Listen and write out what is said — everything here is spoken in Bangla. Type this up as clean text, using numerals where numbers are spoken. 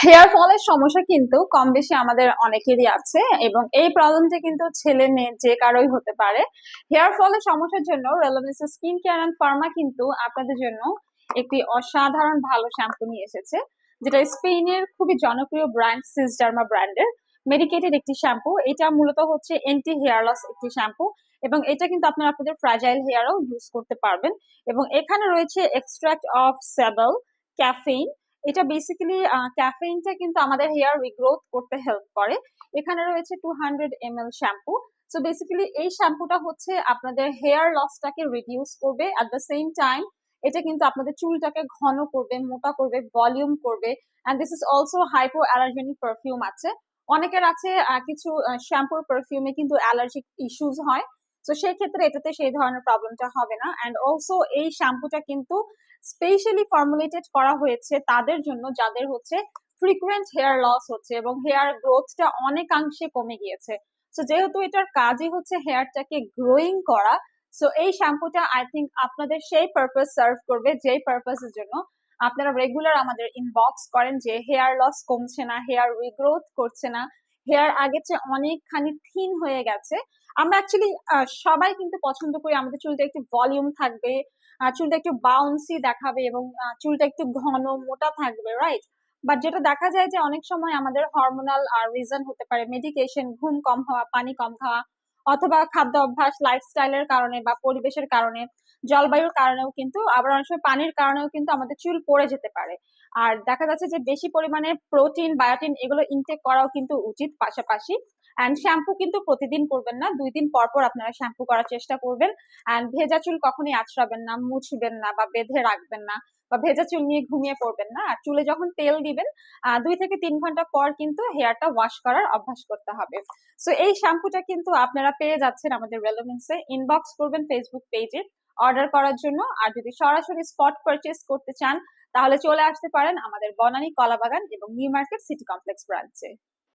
হেয়ার ফলের সমস্যা কিন্তু কম বেশি আমাদের অনেকেরই আছে এবং এই প্রবলেমটা কিন্তু ছেলে মেয়ে যে কারোই হতে পারে। হেয়ার ফলের সমস্যার জন্য রেলোভেন্স স্কিন কেয়ার অ্যান্ড ফার্মা কিন্তু আপনাদের জন্য একটি অসাধারণ ভালো শ্যাম্পু নিয়ে এসেছে, যেটা স্পেনের খুবই জনপ্রিয় ব্র্যান্ড সিসডার্মা ব্র্যান্ডের মেডিকেটেড একটি শ্যাম্পু। এটা মূলত হচ্ছে এন্টি হেয়ার লস একটি শ্যাম্পু এবং এটা কিন্তু আপনারা আপনাদের ফ্র্যাজাইল হেয়ারও ইউজ করতে পারবেন। এবং এখানে রয়েছে এক্সট্রাক্ট অফ সেবল ক্যাফেইন। এটা বেসিক্যালি ক্যাফেইনটা কিন্তু আমাদের হেয়ার রিগ্রোথ করতে হেল্প করে। এখানে রয়েছে 200 ml শ্যাম্পু। সো বেসিক্যালি এই শ্যাম্পুটা হচ্ছে আপনাদের হেয়ার লসটাকে রিডিউস করবে, অ্যাট দ্য সেম টাইম এটা কিন্তু আপনাদের চুলটাকে ঘন করবে, মোটা করবে, ভলিউম করবে। And this is also hypo allergenic perfume আছে। অনেকের আছে কিছু শ্যাম্পুর পারফিউমে কিন্তু অ্যালার্জিক ইস্যুস হয়। তো সেই ক্ষেত্রে এটাতে সেই ধরনের প্রবলেমটা হবে না। অ্যান্ড অলসো এই শ্যাম্পুটা কিন্তু স্পেশালি ফর্মুলেটেড করা হয়েছে তাদের জন্য যাদের হচ্ছে ফ্রিকুয়েন্ট হেয়ার লস হচ্ছে এবং হেয়ার গ্রোথটা অনেকাংশে কমে গিয়েছে। সো যেহেতু এটার কাজই হচ্ছে হেয়ারটাকে গ্রোয়িং করা, সো এই শ্যাম্পুটা আই থিঙ্ক আপনাদের সেই পারপাস সার্ভ করবে যেই পারপাসের জন্য আপনারা রেগুলার আমাদের ইনবক্স করেন যে হেয়ার লস কমছে না, হেয়ার রিগ্রোথ করছে না, হেয়ার আগের চেয়ে অনেকখানি থিন হয়ে গেছে। আমরা অ্যাকচুয়ালি সবাই কিন্তু পছন্দ করি আমাদের চুলটা একটু ভলিউম থাকবে, চুলটা একটু বাউন্সি দেখাবে এবং চুলটা একটু ঘন মোটা থাকবে, রাইট? বাট যেটা দেখা যায় যে অনেক সময় আমাদের হরমোনাল রিজন হতে পারে, মেডিকেশন, ঘুম কম হওয়া, পানি কম খাওয়া, অথবা খাদ্য অভ্যাস, লাইফস্টাইলের কারণে বা পরিবেশের কারণে, জলবায়ুর কারণেও কিন্তু, আবার অনেক সময় পানির কারণেও কিন্তু আমাদের চুল পড়ে যেতে পারে। আর দেখা যাচ্ছে যে বেশি পরিমাণে প্রোটিন, বায়োটিন এগুলো ইনটেক করাও কিন্তু উচিত পাশাপাশি। অ্যান্ড শ্যাম্পু কিন্তু প্রতিদিন করবেন না, 2 দিন পর পর আপনারা শ্যাম্পু করার চেষ্টা করবেন। অ্যান্ড ভেজা চুল কখনই আঁচড়াবেন না, মুছবেন না বা বেঁধে রাখবেন না, বা ভেজা চুল নিয়ে ঘুমিয়ে পড়বেন না। আর চুলে যখন তেল দিবেন 2 থেকে 3 ঘন্টা পর কিন্তু হেয়ারটা ওয়াশ করার অভ্যাস করতে হবে। সো এই শ্যাম্পুটা কিন্তু আপনারা পেয়ে যাচ্ছেন আমাদের রেলোভেন্সে। ইনবক্স করবেন ফেসবুক পেজে অর্ডার করার জন্য। আর যদি সরাসরি স্পট পারচেস করতে চান তাহলে চলে আসতে পারেন আমাদের বনানী, কলাবাগান এবং নিউ মার্কেট সিটি কমপ্লেক্স ব্রাঞ্চে।